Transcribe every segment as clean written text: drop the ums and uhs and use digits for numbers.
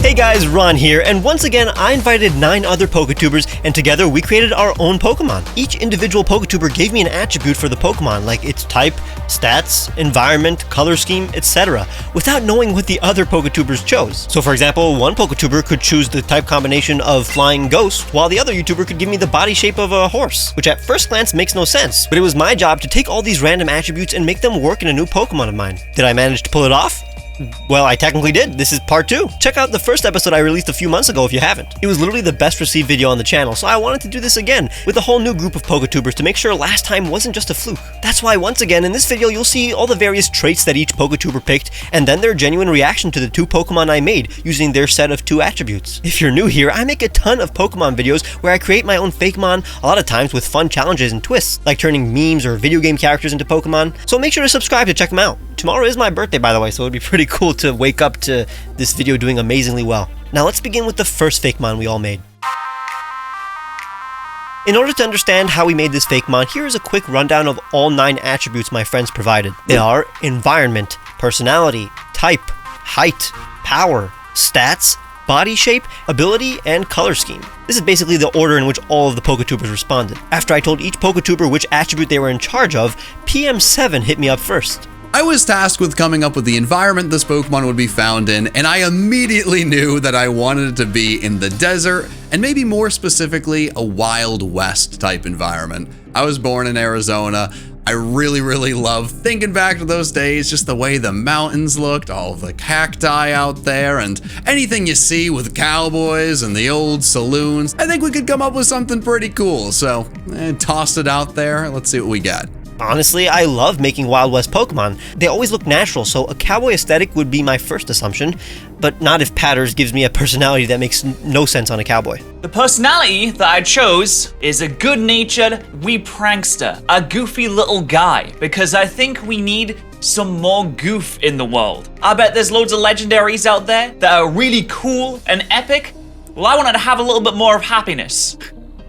Hey guys, Ron here, and once again I invited 9 other Poketubers, and together we created our own Pokemon. Each individual Poketuber gave me an attribute for the Pokemon, like its type, stats, environment, color scheme, etc., without knowing what the other Poketubers chose. So for example, one Poketuber could choose the type combination of Flying Ghost, while the other YouTuber could give me the body shape of a horse, which at first glance makes no sense, but it was my job to take all these random attributes and make them work in a new Pokemon of mine. Did I manage to pull it off? Well, I technically did. This is part 2. Check out the first episode I released a few months ago if you haven't. It was literally the best received video on the channel, so I wanted to do this again with a whole new group of Poketubers to make sure last time wasn't just a fluke. That's why once again in this video you'll see all the various traits that each Poketuber picked, and then their genuine reaction to the 2 Pokemon I made using their set of 2 attributes. If you're new here, I make a ton of Pokemon videos where I create my own Fakemon, a lot of times with fun challenges and twists, like turning memes or video game characters into Pokemon, so make sure to subscribe to check them out. Tomorrow is my birthday, by the way, so it'd be pretty cool to wake up to this video doing amazingly well. Now let's begin with the first Fakemon we all made. In order to understand how we made this Fakemon, here is a quick rundown of all 9 attributes my friends provided. They are environment, personality, type, height, power, stats, body shape, ability, and color scheme. This is basically the order in which all of the Poketubers responded. After I told each Poketuber which attribute they were in charge of, PM7 hit me up first. I was tasked with coming up with the environment this Pokemon would be found in, and I immediately knew that I wanted it to be in the desert, and maybe more specifically, a Wild West type environment. I was born in Arizona. I really love thinking back to those days, just the way the mountains looked, all of the cacti out there, and anything you see with cowboys and the old saloons. I think we could come up with something pretty cool, so tossed it out there. Let's see what we got. Honestly, I love making Wild West Pokemon. They always look natural, so a cowboy aesthetic would be my first assumption, but not if Patters gives me a personality that makes no sense on a cowboy. The personality that I chose is a good-natured wee prankster, a goofy little guy, because I think we need some more goof in the world. I bet there's loads of legendaries out there that are really cool and epic. Well, I wanted to have a little bit more of happiness.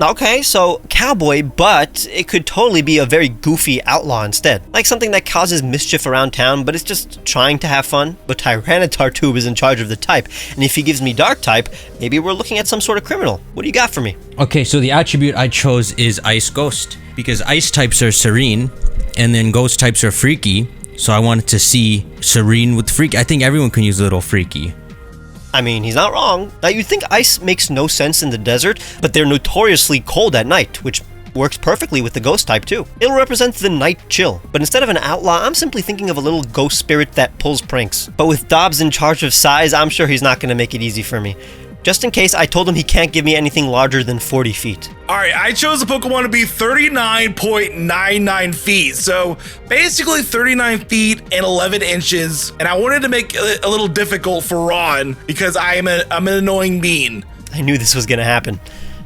Okay, so cowboy, but it could totally be a very goofy outlaw instead. Like something that causes mischief around town, but it's just trying to have fun. But Tyranitar is in charge of the type, and if he gives me dark type, maybe we're looking at some sort of criminal. What do you got for me? Okay, so the attribute I chose is Ice Ghost, because ice types are serene, and then ghost types are freaky, so I wanted to see serene with freaky. I think everyone can use a little freaky. I mean, he's not wrong. Now, you'd think ice makes no sense in the desert, but they're notoriously cold at night, which works perfectly with the ghost type too. It'll represent the night chill, but instead of an outlaw, I'm simply thinking of a little ghost spirit that pulls pranks. But with Dobbs in charge of size, I'm sure he's not going to make it easy for me. Just in case, I told him he can't give me anything larger than 40 feet. Alright, I chose a Pokemon to be 39.99 feet, so basically 39 feet and 11 inches, and I wanted to make it a little difficult for Ron, because I'm an annoying bean. I knew this was gonna happen.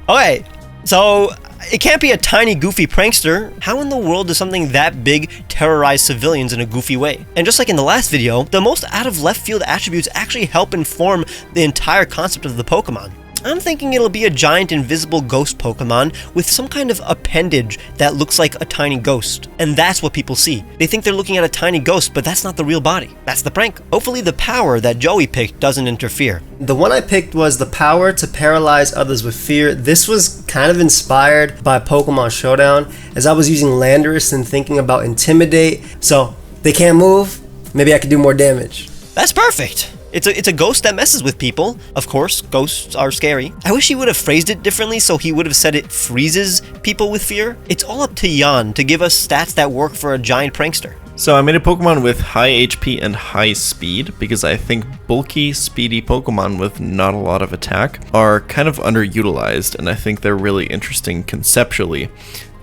Okay, so it can't be a tiny goofy prankster. How in the world does something that big terrorize civilians in a goofy way? And just like in the last video, the most out of left field attributes actually help inform the entire concept of the Pokemon. I'm thinking it'll be a giant invisible ghost Pokemon with some kind of appendage that looks like a tiny ghost. And that's what people see. They think they're looking at a tiny ghost, but that's not the real body. That's the prank. Hopefully the power that Joey picked doesn't interfere. The one I picked was the power to paralyze others with fear. This was kind of inspired by Pokemon Showdown, as I was using Landorus and thinking about Intimidate. So they can't move, maybe I could do more damage. That's perfect. It's a ghost that messes with people. Of course, ghosts are scary. I wish he would have phrased it differently, so he would have said it freezes people with fear. It's all up to Jan to give us stats that work for a giant prankster. So I made a Pokemon with high HP and high speed because I think bulky, speedy Pokemon with not a lot of attack are kind of underutilized, and I think they're really interesting conceptually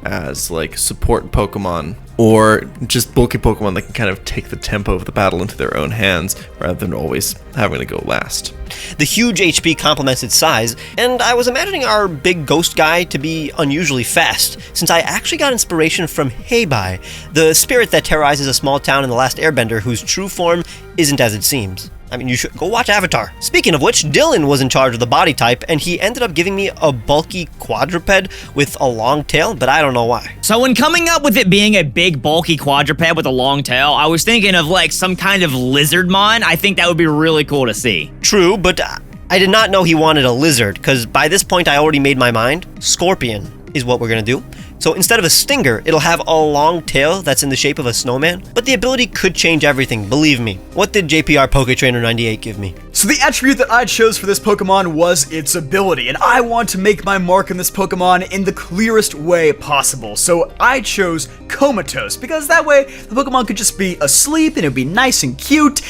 as like support Pokemon or just bulky Pokemon that can kind of take the tempo of the battle into their own hands rather than always having to go last. The huge HP complements its size, and I was imagining our big ghost guy to be unusually fast, since I actually got inspiration from Heibai, the spirit that terrorizes a small town in The Last Airbender whose true form isn't as it seems. I mean, you should go watch Avatar. Speaking of which, Dylan was in charge of the body type, and he ended up giving me a bulky quadruped with a long tail, but I don't know why. So when coming up with it being a big, bulky quadruped with a long tail, I was thinking of like some kind of lizardmon. I think that would be really cool to see. True, but I did not know he wanted a lizard, because by this point I already made my mind. Scorpion is what we're gonna do. So instead of a stinger, it'll have a long tail that's in the shape of a snowman, but the ability could change everything, believe me. What did JPR Poketrainer 98 give me? So the attribute that I chose for this Pokemon was its ability, and I want to make my mark on this Pokemon in the clearest way possible. So I chose Comatose, because that way the Pokemon could just be asleep and it would be nice and cute.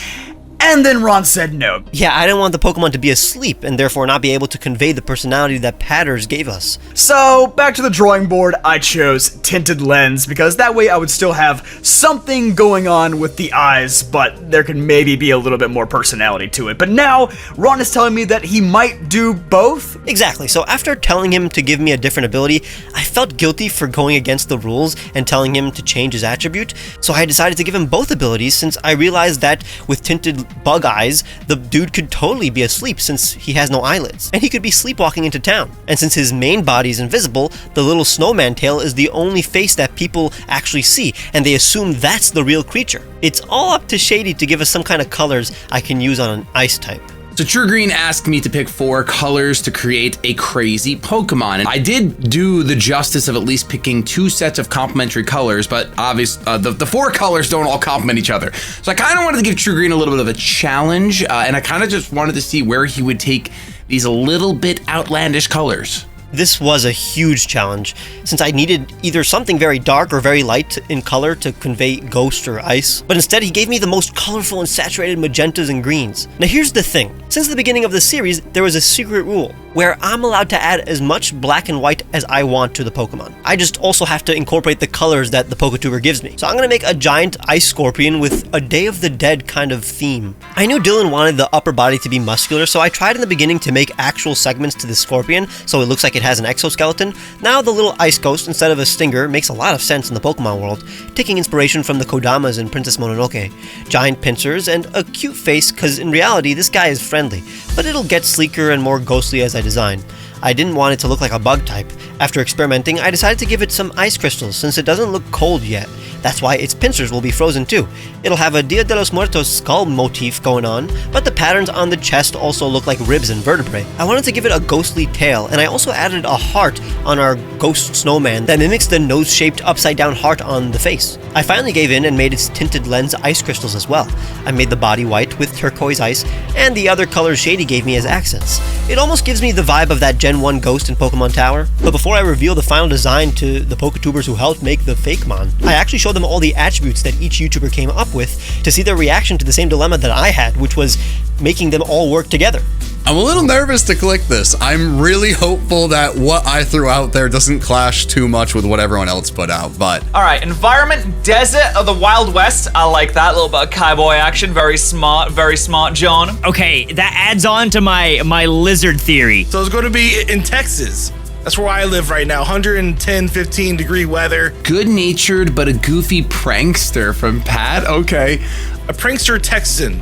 And then Ron said no. Yeah, I didn't want the Pokemon to be asleep and therefore not be able to convey the personality that Patters gave us. So, back to the drawing board, I chose Tinted Lens, because that way I would still have something going on with the eyes, but there can maybe be a little bit more personality to it. But now, Ron is telling me that he might do both? Exactly, so after telling him to give me a different ability, I felt guilty for going against the rules and telling him to change his attribute, so I decided to give him both abilities since I realized that with Tinted Bug Eyes, the dude could totally be asleep since he has no eyelids, and he could be sleepwalking into town. And since his main body is invisible, the little snowman tail is the only face that people actually see, and they assume that's the real creature. It's all up to Shady to give us some kind of colors I can use on an ice type. So True Green asked me to pick 4 colors to create a crazy Pokemon. And I did do the justice of at least picking 2 sets of complementary colors, but obviously the 4 colors don't all complement each other. So I kind of wanted to give True Green a little bit of a challenge, and I kind of just wanted to see where he would take these a little bit outlandish colors. This was a huge challenge, since I needed either something very dark or very light in color to convey ghost or ice, but instead he gave me the most colorful and saturated magentas and greens. Now here's the thing, since the beginning of the series, there was a secret rule, where I'm allowed to add as much black and white as I want to the Pokemon. I just also have to incorporate the colors that the Poketuber gives me. So I'm gonna make a giant ice scorpion with a Day of the Dead kind of theme. I knew Dylan wanted the upper body to be muscular, so I tried in the beginning to make actual segments to the scorpion, so it looks like it has an exoskeleton. Now the little ice ghost instead of a stinger makes a lot of sense in the Pokemon world, taking inspiration from the Kodamas in Princess Mononoke. Giant pincers and a cute face, cause in reality this guy is friendly, but it'll get sleeker and more ghostly as I design. I didn't want it to look like a bug type. After experimenting, I decided to give it some ice crystals since it doesn't look cold yet. That's why its pincers will be frozen too. It'll have a Dia de los Muertos skull motif going on, but the patterns on the chest also look like ribs and vertebrae. I wanted to give it a ghostly tail, and I also added a heart on our ghost snowman that mimics the nose-shaped upside-down heart on the face. I finally gave in and made its tinted lens ice crystals as well. I made the body white with turquoise ice, and the other colors Shady gave me as accents. It almost gives me the vibe of that Gen 1 ghost in Pokemon Tower, but before I reveal the final design to the Poketubers who helped make the Fakemon, I actually showed them all the attributes that each YouTuber came up with to see their reaction to the same dilemma that I had, which was making them all work together. I'm a little nervous to click this. I'm really hopeful that what I threw out there doesn't clash too much with what everyone else put out, but... Alright, environment, desert of the Wild West. I like that, a little bit of cowboy action. Very smart, John. Okay, that adds on to my lizard theory. So it's going to be in Texas. That's where I live right now. 110, 15 degree weather. Good-natured but a goofy prankster from Pat. Okay. A prankster Texan.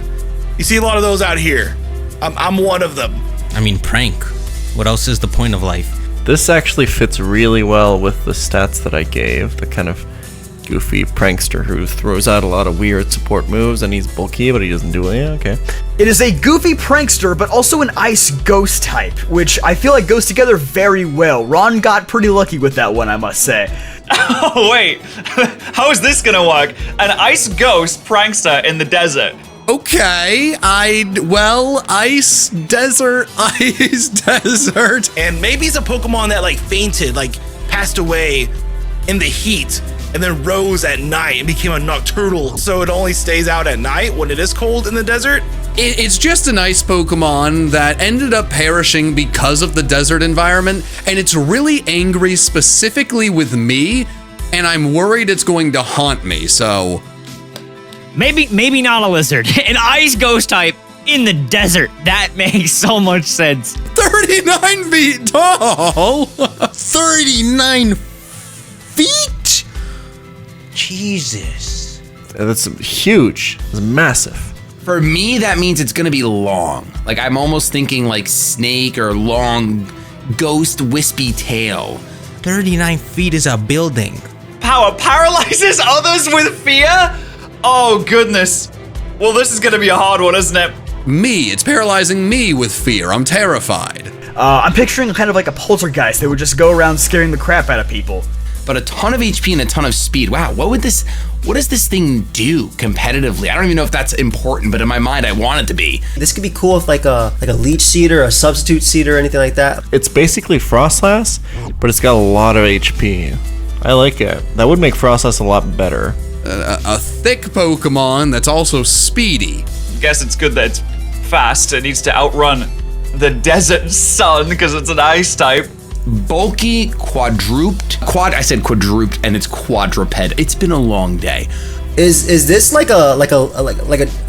You see a lot of those out here. I'm one of them. I mean, prank. What else is the point of life? This actually fits really well with the stats that I gave. The kind of goofy prankster who throws out a lot of weird support moves, and he's bulky, but he doesn't do it. Yeah, okay. It is a goofy prankster, but also an ice ghost type, which I feel like goes together very well. Ron got pretty lucky with that one, I must say. Oh, wait. How is this gonna work? An ice ghost prankster in the desert. Okay, ice desert. And maybe it's a Pokemon that like fainted, like passed away in the heat, and then rose at night and became a nocturnal, so it only stays out at night when it is cold in the desert. It's just an ice Pokemon that ended up perishing because of the desert environment, and it's really angry specifically with me, and I'm worried it's going to haunt me, so... Maybe not a lizard. An ice ghost type in the desert. That makes so much sense. 39 feet tall! 39 feet? Jesus. That's huge. It's massive. For me, that means it's gonna be long. Like, I'm almost thinking like snake or long ghost wispy tail. 39 feet is a building. Power paralyzes others with fear? Oh, goodness. Well, this is gonna be a hard one, isn't it? me. It's paralyzing me with fear. I'm terrified. I'm picturing kind of like a poltergeist that would just go around scaring the crap out of people. But a ton of HP and a ton of speed. Wow, what does this thing do competitively? I don't even know if that's important, but in my mind, I want it to be. This could be cool with like a leech seeder, a substitute seeder, or anything like that. It's basically Frostlass, but it's got a lot of HP. I like it. That would make Frostlass a lot better. A thick Pokemon that's also speedy. Guess it's good that it's fast. It needs to outrun the desert sun because it's an ice type. Bulky, I said quadruped, and it's quadruped. It's been a long day. Is this like a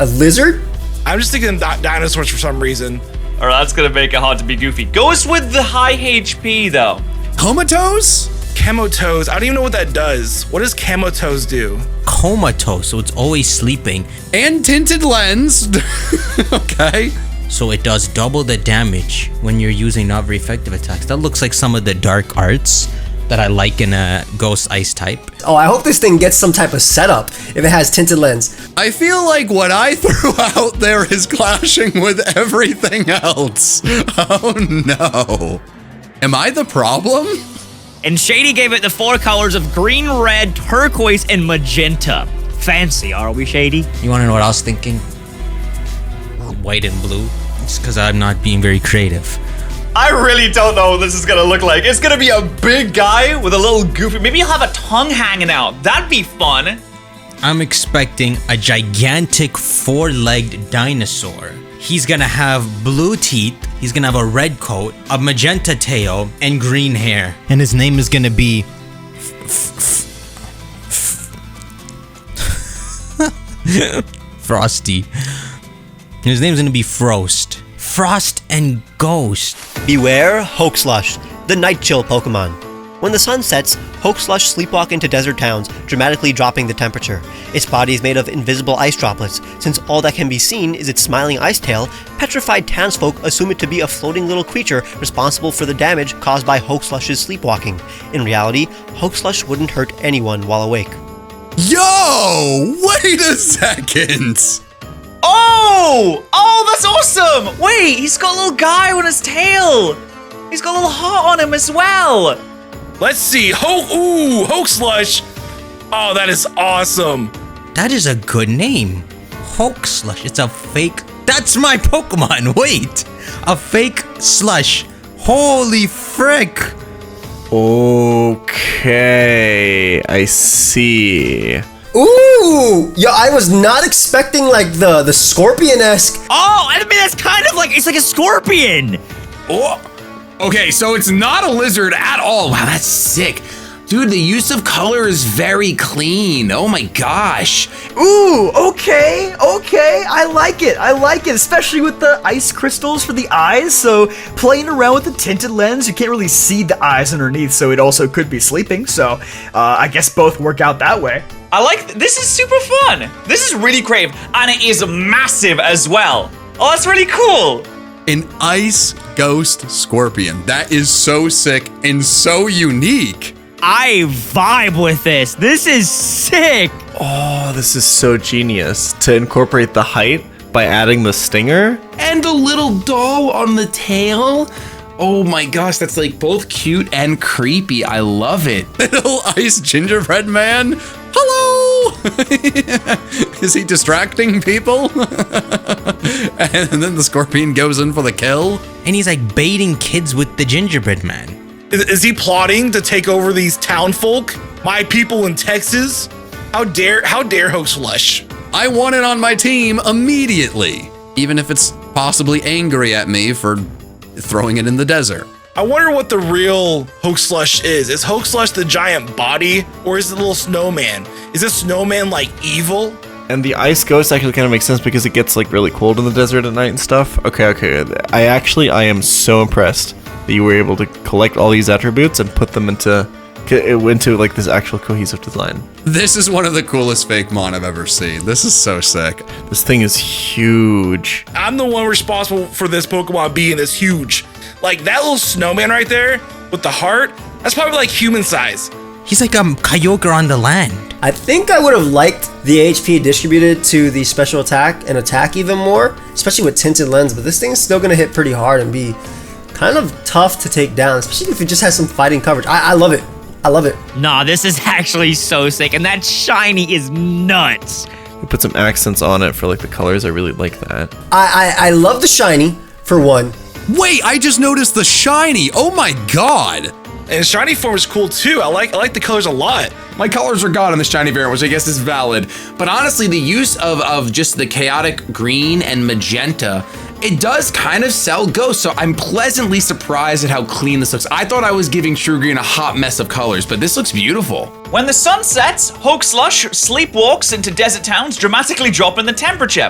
lizard? I'm just thinking dinosaurs for some reason. Or that's gonna make it hard to be Goofy. Goes with the high HP though. Comatose? Chemotos. I don't even know what that does. What does Chemotos do? Comatose, so it's always sleeping. And tinted lens. Okay. So it does double the damage when you're using not very effective attacks. That looks like some of the dark arts that I like in a Ghost Ice type. Oh, I hope this thing gets some type of setup if it has tinted lens. I feel like what I threw out there is clashing with everything else. Oh no. Am I the problem? And Shady gave it the 4 colors of green, red, turquoise, and magenta. Fancy, are we, Shady? You want to know what I was thinking? White and blue. It's because I'm not being very creative. I really don't know what this is gonna look like. It's gonna be a big guy with a little Goofy. Maybe he'll have a tongue hanging out. That'd be fun. I'm expecting a gigantic 4-legged dinosaur. He's gonna have blue teeth, he's gonna have a red coat, a magenta tail, and green hair. And his name is gonna be... Frosty. His name's gonna be Frost. Frost and Ghost. Beware Hoaxlush, the night chill Pokemon. When the sun sets, Hoaxlush sleepwalk into desert towns, dramatically dropping the temperature. Its body is made of invisible ice droplets. Since all that can be seen is its smiling ice tail, petrified townsfolk assume it to be a floating little creature responsible for the damage caused by Hoaxlush's sleepwalking. In reality, Hoaxlush wouldn't hurt anyone while awake. Yo! Wait a second! Oh, that's awesome. Wait, he's got a little guy on his tail. He's got a little heart on him as well. Let's see. Hoaxlush. Oh, that is awesome. That is a good name. Hoaxlush. It's a fake... That's my Pokemon. Wait. A fake slush. Holy frick. Okay, I see. Ooh! Yo, I was not expecting like the scorpion-esque. Oh, I mean, that's kind of like, it's like a scorpion. Oh, okay, so it's not a lizard at all. Wow, that's sick. Dude, the use of color is very clean. Oh my gosh. Ooh, okay, I like it, especially with the ice crystals for the eyes, so playing around with the tinted lens, you can't really see the eyes underneath, so it also could be sleeping, so I guess both work out that way. I like, this is super fun. This is really creative, and it is massive as well. Oh, that's really cool. An ice ghost scorpion. That is so sick and so unique. I vibe with this. This is sick. Oh, this is so genius to incorporate the height by adding the stinger. And a little doll on the tail. Oh my gosh, that's like both cute and creepy. I love it. Little ice gingerbread man. Hello! Is he distracting people? And then the scorpion goes in for the kill. And he's like baiting kids with the gingerbread man. Is he plotting to take over these town folk? My people in Texas? How dare Hoaxlush? I want it on my team immediately. Even if it's possibly angry at me for throwing it in the desert. I wonder what the real Hoaxlush is. Is Hoaxlush the giant body, or is it the little snowman? Is this snowman like evil? And the ice ghost actually kind of makes sense because it gets like really cold in the desert at night and stuff. Okay. I am so impressed that you were able to collect all these attributes and put them into like this actual cohesive design. This is one of the coolest Fakemon I've ever seen. This is so sick. This thing is huge. I'm the one responsible for this Pokemon being this huge. Like that little snowman right there with the heart, that's probably like human size. He's like a Kyogre on the land. I think I would have liked the HP distributed to the special attack and attack even more, especially with tinted lens, but this thing's still gonna hit pretty hard and be kind of tough to take down, especially if it just has some fighting coverage. I love it. I love it. Nah, this is actually so sick, and that shiny is nuts. You put some accents on it for like the colors. I really like that. I love the shiny, for one. Wait, I just noticed the shiny. Oh my god. And shiny form is cool too. I like the colors a lot. My colors are gone in the shiny variant, which I guess is valid. But honestly, the use of just the chaotic green and magenta, it does kind of sell ghosts. So I'm pleasantly surprised at how clean this looks. I thought I was giving True Green a hot mess of colors, but this looks beautiful. When the sun sets, Hulk Slush sleepwalks into desert towns, dramatically dropping the temperature.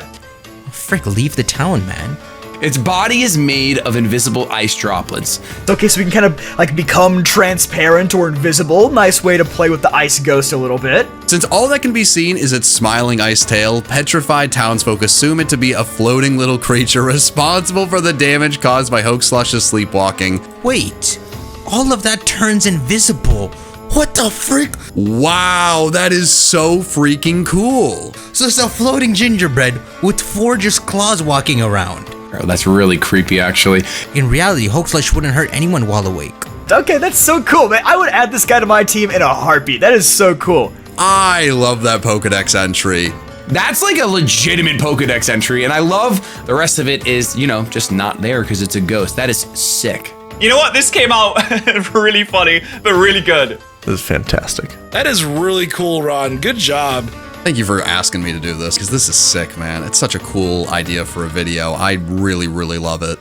Frick, leave the town, man. Its body is made of invisible ice droplets. Okay, so we can kind of like become transparent or invisible. Nice way to play with the ice ghost a little bit. Since all that can be seen is its smiling ice tail, petrified townsfolk assume it to be a floating little creature responsible for the damage caused by Hoaxslush's sleepwalking. Wait, all of that turns invisible. What the frick? Wow, that is so freaking cool. So it's a floating gingerbread with 4 just claws walking around. Oh, that's really creepy, actually. In reality, Hoaxflush wouldn't hurt anyone while awake. Okay, that's so cool, man. I would add this guy to my team in a heartbeat. That is so cool. I love that Pokedex entry. That's like a legitimate Pokedex entry, and I love the rest of it is, you know, just not there because it's a ghost. That is sick. You know what? This came out really funny, but really good. This is fantastic. That is really cool, Ron. Good job. Thank you for asking me to do this, because this is sick, man. It's such a cool idea for a video. I really, really love it.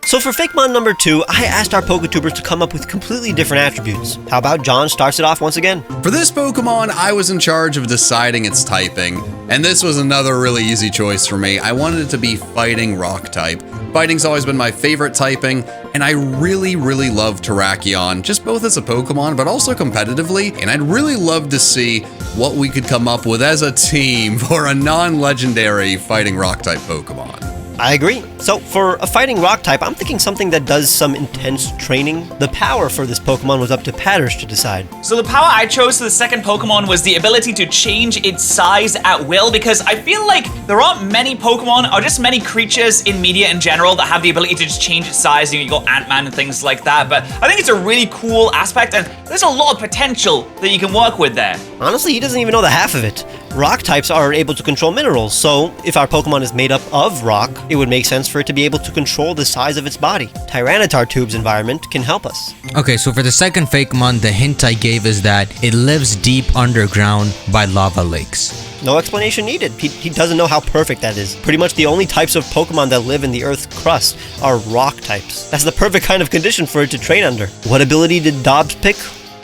So for Fakemon number 2, I asked our Poketubers to come up with completely different attributes. How about John starts it off once again? For this Pokemon, I was in charge of deciding its typing, and this was another really easy choice for me. I wanted it to be Fighting Rock type. Fighting's always been my favorite typing, and I really, really love Terrakion, just both as a Pokemon, but also competitively, and I'd really love to see what we could come up with as a team for a non-legendary Fighting Rock type Pokemon. I agree. So for a fighting rock type, I'm thinking something that does some intense training. The power for this Pokemon was up to Patters to decide. So the power I chose for the second Pokemon was the ability to change its size at will, because I feel like there aren't many Pokemon or just many creatures in media in general that have the ability to just change its size. You got Ant-Man and things like that, but I think it's a really cool aspect, and there's a lot of potential that you can work with there. Honestly, he doesn't even know the half of it. Rock types are able to control minerals, so if our Pokemon is made up of rock, it would make sense for it to be able to control the size of its body. Tyranitar Tube's environment can help us. Okay, so for the second Fakemon, the hint I gave is that it lives deep underground by lava lakes. No explanation needed. He doesn't know how perfect that is. Pretty much the only types of Pokemon that live in the Earth's crust are rock types. That's the perfect kind of condition for it to train under. What ability did Dobbs pick?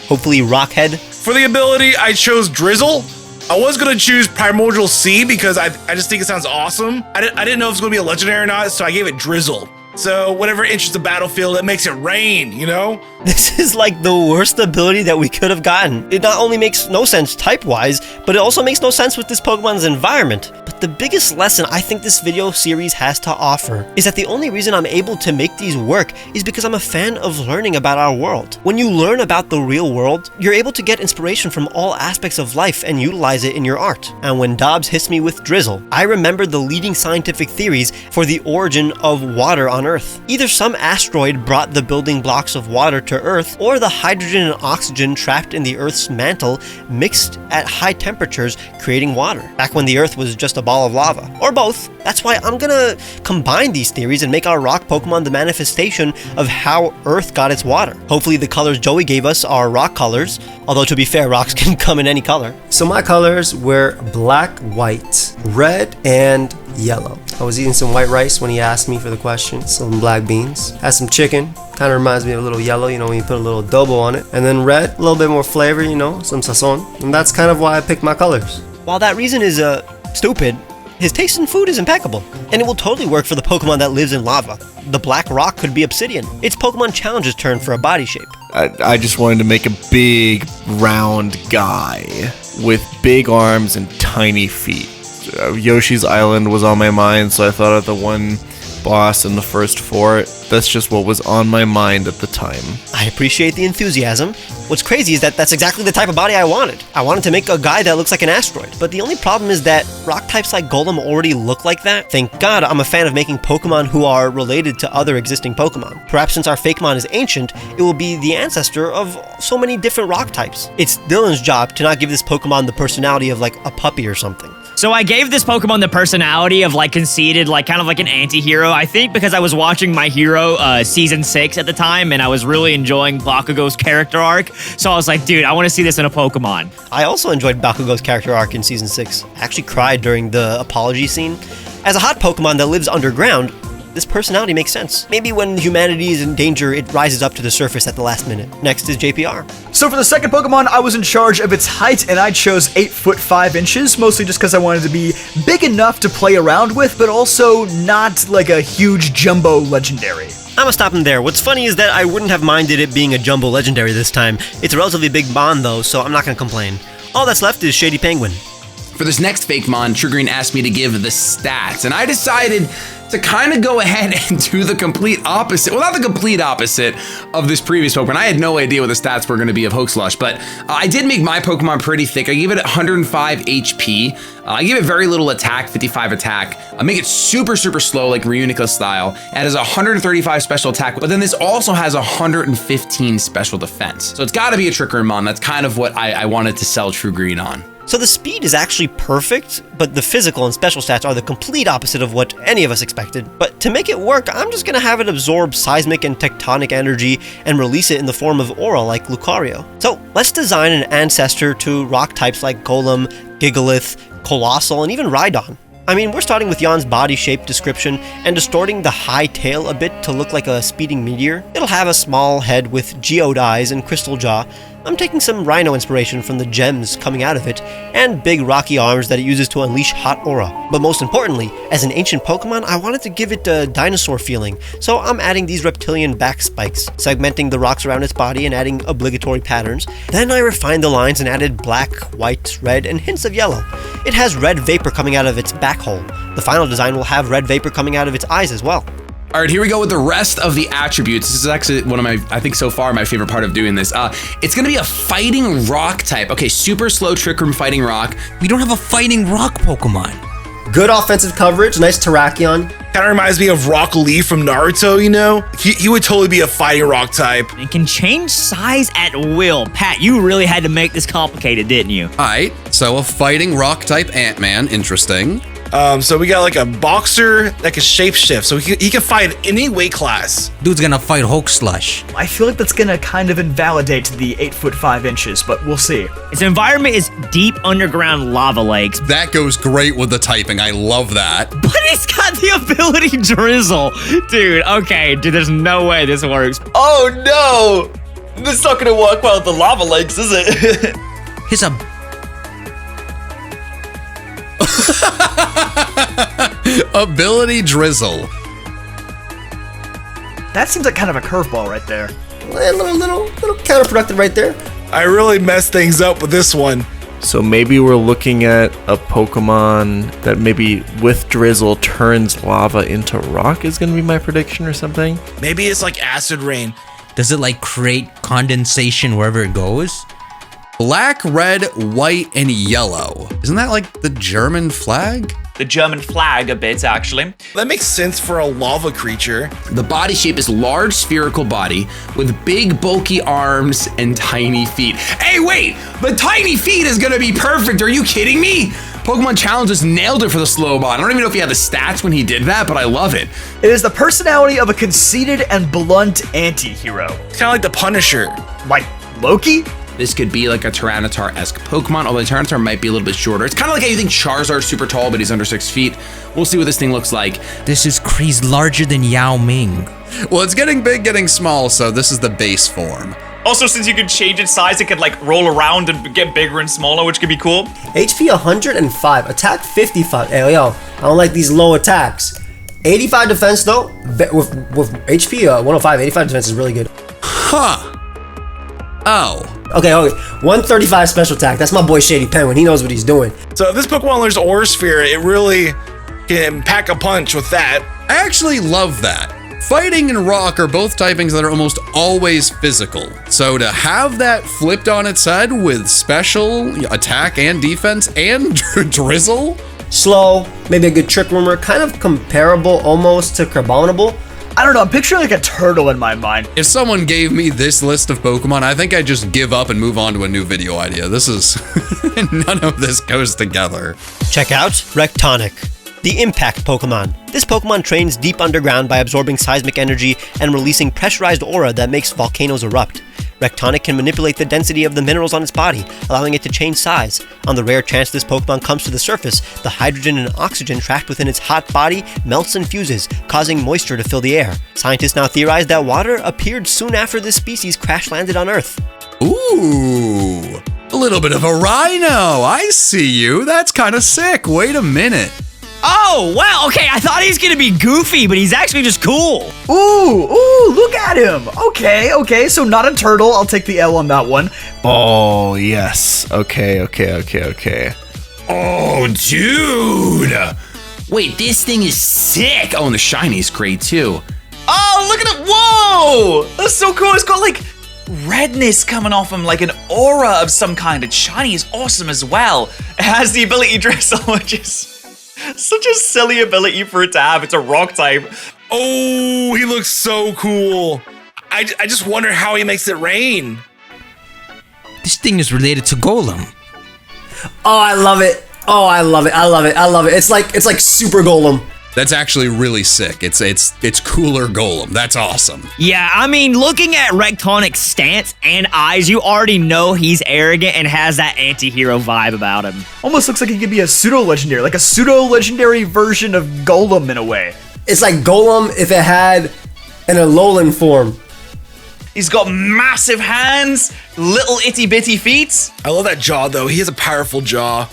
Hopefully Rockhead? For the ability, I chose Drizzle. I was gonna choose Primordial Sea because I just think it sounds awesome. I didn't know if it was gonna be a legendary or not, so I gave it Drizzle. So whatever enters the battlefield, it makes it rain, you know? This is like the worst ability that we could have gotten. It not only makes no sense type-wise, but it also makes no sense with this Pokemon's environment. But the biggest lesson I think this video series has to offer is that the only reason I'm able to make these work is because I'm a fan of learning about our world. When you learn about the real world, you're able to get inspiration from all aspects of life and utilize it in your art. And when Dobbs hits me with Drizzle, I remember the leading scientific theories for the origin of water on Earth. Either some asteroid brought the building blocks of water to Earth, or the hydrogen and oxygen trapped in the Earth's mantle mixed at high temperatures, creating water, back when the Earth was just a ball of lava. Or both. That's why I'm gonna combine these theories and make our rock Pokemon the manifestation of how Earth got its water. Hopefully the colors Joey gave us are rock colors, although to be fair, rocks can come in any color. So my colors were black, white, red, and yellow. I was eating some white rice when he asked me for the question, some black beans, had some chicken, kind of reminds me of a little yellow, you know, when you put a little adobo on it, and then red, a little bit more flavor, you know, some sazon, and that's kind of why I picked my colors. While that reason is stupid, his taste in food is impeccable, and it will totally work for the Pokemon that lives in lava. The black rock could be Obsidian. It's Pokemon Challenge's turn for a body shape. I just wanted to make a big, round guy with big arms and tiny feet. Yoshi's Island was on my mind, so I thought of the one boss in the first 4. That's just what was on my mind at the time. I appreciate the enthusiasm. What's crazy is that that's exactly the type of body I wanted. I wanted to make a guy that looks like an asteroid. But the only problem is that rock types like Golem already look like that. Thank God I'm a fan of making Pokemon who are related to other existing Pokemon. Perhaps since our Fakemon is ancient, it will be the ancestor of so many different rock types. It's Dylan's job to not give this Pokemon the personality of like a puppy or something. So I gave this Pokemon the personality of like conceited, like kind of like an anti-hero, I think, because I was watching My Hero season 6 at the time, and I was really enjoying Bakugo's character arc. So I was like, dude, I want to see this in a Pokemon. I also enjoyed Bakugo's character arc in Season 6. I actually cried during the apology scene. As a hot Pokemon that lives underground, this personality makes sense. Maybe when humanity is in danger, it rises up to the surface at the last minute. Next is JPR. So for the second Pokemon, I was in charge of its height, and I chose 8 foot 5 inches, mostly just because I wanted to be big enough to play around with, but also not like a huge jumbo legendary. I'ma stop him there. What's funny is that I wouldn't have minded it being a jumbo legendary this time. It's a relatively big bond though, so I'm not gonna complain. All that's left is Shady Penguin. For this next Fakemon, True Green asked me to give the stats, and I decided to kind of go ahead and do the complete opposite. Well, not the complete opposite of this previous Pokemon. I had no idea what the stats were going to be of Hoaxlush, but I did make my Pokemon pretty thick. I gave it 105 HP. I gave it very little attack, 55 attack. I make it super, super slow, like Reuniclus style. It has 135 special attack, but then this also has 115 special defense. So it's got to be a Trickermon. That's kind of what I wanted to sell True Green on. So the speed is actually perfect, but the physical and special stats are the complete opposite of what any of us expected. But to make it work, I'm just gonna have it absorb seismic and tectonic energy and release it in the form of aura like Lucario. So let's design an ancestor to rock types like Golem, Gigalith, Colossal, and even Rhydon. I mean, we're starting with Yon's body shape description and distorting the high tail a bit to look like a speeding meteor. It'll have a small head with geode eyes and crystal jaw. I'm taking some rhino inspiration from the gems coming out of it, and big rocky arms that it uses to unleash hot aura. But most importantly, as an ancient Pokemon, I wanted to give it a dinosaur feeling, so I'm adding these reptilian back spikes, segmenting the rocks around its body and adding obligatory patterns. Then I refined the lines and added black, white, red, and hints of yellow. It has red vapor coming out of its back hole. The final design will have red vapor coming out of its eyes as well. All right, here we go with the rest of the attributes. This is actually one of my, I think so far, my favorite part of doing this. It's gonna be a fighting rock type. Okay, super slow Trick Room fighting rock. We don't have a fighting rock Pokemon. Good offensive coverage, nice Terrakion. Kind of reminds me of Rock Lee from Naruto, you know? He would totally be a fighting rock type. It can change size at will. Pat, you really had to make this complicated, didn't you? All right, so a fighting rock type Ant-Man, interesting. So we got like a boxer that can shapeshift, so he can fight any weight class. Dude's gonna fight Hoaxlush. I feel like that's gonna kind of invalidate the 8 foot 5 inches, but we'll see. Its environment is deep underground lava lakes, That goes great with the typing. I love that. but it's got the ability Drizzle. Dude, okay, dude, there's no way this works. Oh no! This is not gonna work well with the lava lakes, is it? He's a Ability Drizzle. That seems like kind of a curveball right there. A little counterproductive right there. I really messed things up with this one. So maybe we're looking at a Pokemon that maybe with Drizzle turns lava into rock is going to be my prediction or something. Maybe it's like acid rain. Does it like create condensation wherever it goes? Black, red, white, and yellow. Isn't that like the German flag? The German flag a bit, actually. That makes sense for a lava creature. The body shape is large spherical body with big bulky arms and tiny feet. Hey, wait! The tiny feet is gonna be perfect. Are you kidding me? Pokemon Challenge just nailed it for the Slowbot. I don't even know if he had the stats when he did that, but I love it. It is the personality of a conceited and blunt anti-hero. It's kind of like the Punisher. Like Loki? This could be like a Tyranitar-esque Pokemon, although Tyranitar might be a little bit shorter. It's kind of like how you think Charizard's super tall, but he's under 6 feet. We'll see what this thing looks like. This is Kree's larger than Yao Ming. Well, it's getting big, getting small, so this is the base form. Also, since you can change its size, it could like roll around and get bigger and smaller, which could be cool. HP 105, attack 55. Hey, yo, I don't like these low attacks. 85 defense though, with HP 105, 85 defense is really good. Huh. Oh. Okay, 135 special attack. That's my boy Shady Penguin. He knows what he's doing. So if this Pokemon learns Aura Sphere, it really can pack a punch with that. I actually love that. Fighting and Rock are both typings that are almost always physical. So to have that flipped on its head with special attack and defense and Drizzle? Slow, maybe a good Trick Rumor, kind of comparable almost to Carbonable. I don't know, I'm picturing like a turtle in my mind. If someone gave me this list of Pokemon, I think I'd just give up and move on to a new video idea. This is... none of this goes together. Check out Rectonic, the Impact Pokemon. This Pokemon trains deep underground by absorbing seismic energy and releasing pressurized aura that makes volcanoes erupt. Rectonic can manipulate the density of the minerals on its body, allowing it to change size. On the rare chance this Pokemon comes to the surface, the hydrogen and oxygen trapped within its hot body melts and fuses, causing moisture to fill the air. Scientists now theorize that water appeared soon after this species crash-landed on Earth. Ooh, a little bit of a rhino. I see you. That's kind of sick. Wait a minute. Oh, wow. Okay, I thought he was gonna be goofy, but he's actually just cool. Ooh, look at him. Okay, so not a turtle. I'll take the L on that one. Oh, yes. Okay. Oh, dude. Wait, this thing is sick. Oh, and the shiny's great too. Oh, look at it. Whoa! That's so cool. It's got like redness coming off him, like an aura of some kind. And shiny is awesome as well. It has the ability Drizzle, which is such a silly ability for it to have. It's a rock type. Oh, he looks so cool. I just wonder how he makes it rain. This thing is related to Golem. Oh, I love it. I love it. It's like Super Golem. That's actually really sick. It's cooler Golem. That's awesome. Yeah, I mean, looking at Rectonic's stance and eyes, you already know he's arrogant and has that anti-hero vibe about him. Almost looks like he could be a pseudo-legendary, like a pseudo-legendary version of Golem in a way. It's like Golem if it had an Alolan form. He's got massive hands, little itty-bitty feet. I love that jaw, though. He has a powerful jaw.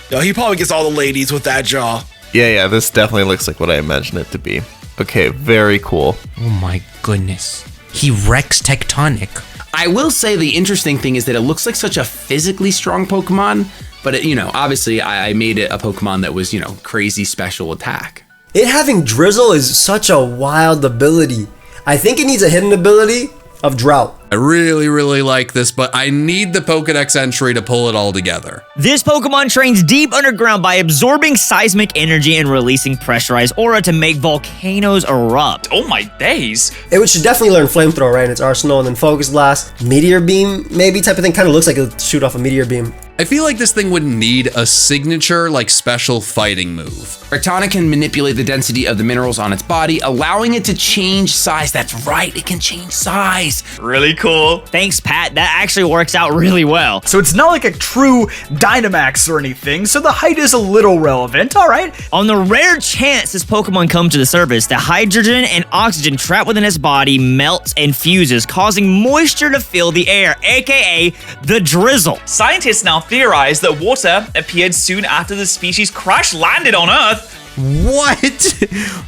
Yo, he probably gets all the ladies with that jaw. Yeah, this definitely looks like what I imagined it to be. Okay, very cool. Oh my goodness. He wrecks Tectonic. I will say the interesting thing is that it looks like such a physically strong Pokemon, but it, obviously I made it a Pokemon that was, crazy special attack. It having Drizzle is such a wild ability. I think it needs a hidden ability of Drought. I really, really like this, but I need the Pokedex entry to pull it all together. This Pokemon trains deep underground by absorbing seismic energy and releasing pressurized aura to make volcanoes erupt. Oh my days. It should definitely learn Flamethrower, right, in its arsenal, and then Focus Blast, Meteor Beam, maybe type of thing. Kind of looks like it'll shoot off a Meteor Beam. I feel like this thing would need a signature, special fighting move. Rectonic can manipulate the density of the minerals on its body, allowing it to change size. That's right, it can change size. Really cool. Thanks, Pat. That actually works out really well. So it's not like a true Dynamax or anything, so the height is a little relevant, all right? On the rare chance this Pokemon comes to the surface, the hydrogen and oxygen trapped within its body melts and fuses, causing moisture to fill the air, aka the Drizzle. Scientists now theorize that water appeared soon after the species crash-landed on Earth. What?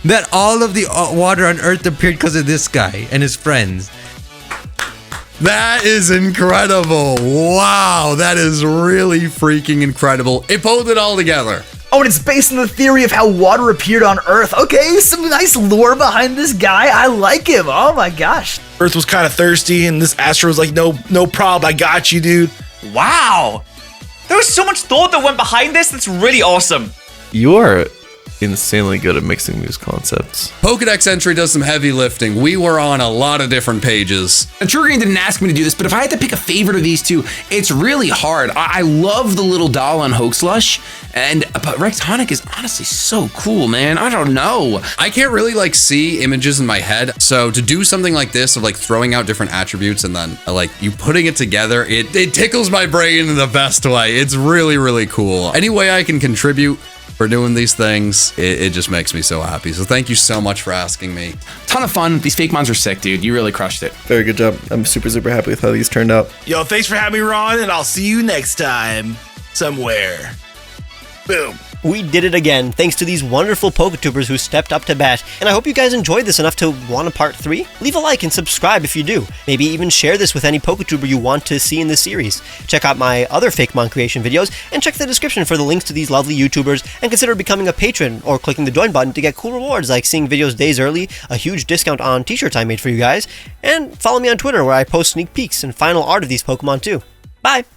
That all of the water on Earth appeared because of this guy and his friends. That is incredible. Wow, that is really freaking incredible. It pulled it all together. Oh, and it's based on the theory of how water appeared on Earth. Okay, some nice lore behind this guy. I like him. Oh my gosh. Earth was kind of thirsty, and this Astro was like, no problem. I got you, dude. Wow. There was so much thought that went behind this. That's really awesome. You are insanely good at mixing these concepts. Pokedex entry does some heavy lifting. We were on a lot of different pages. Now, True Green didn't ask me to do this, but if I had to pick a favorite of these two, it's really hard. I love the little doll on Hoaxlush, but Rectonic is honestly so cool, man. I don't know. I can't really see images in my head, so to do something like this of throwing out different attributes and then you putting it together, it tickles my brain in the best way. It's really, really cool. Any way I can contribute for doing these things, it just makes me so happy. So thank you so much for asking me. Ton of fun. These Fakemons are sick, dude. You really crushed it. Very good job. I'm super, super happy with how these turned out. Yo, thanks for having me, Ron, and I'll see you next time somewhere. Boom. We did it again, thanks to these wonderful Poketubers who stepped up to bat, and I hope you guys enjoyed this enough to want a part 3. Leave a like and subscribe if you do. Maybe even share this with any Poketuber you want to see in this series. Check out my other Fakemon creation videos, and check the description for the links to these lovely YouTubers, and consider becoming a patron or clicking the join button to get cool rewards like seeing videos days early, a huge discount on t-shirts I made for you guys, and follow me on Twitter where I post sneak peeks and final art of these Pokemon too. Bye!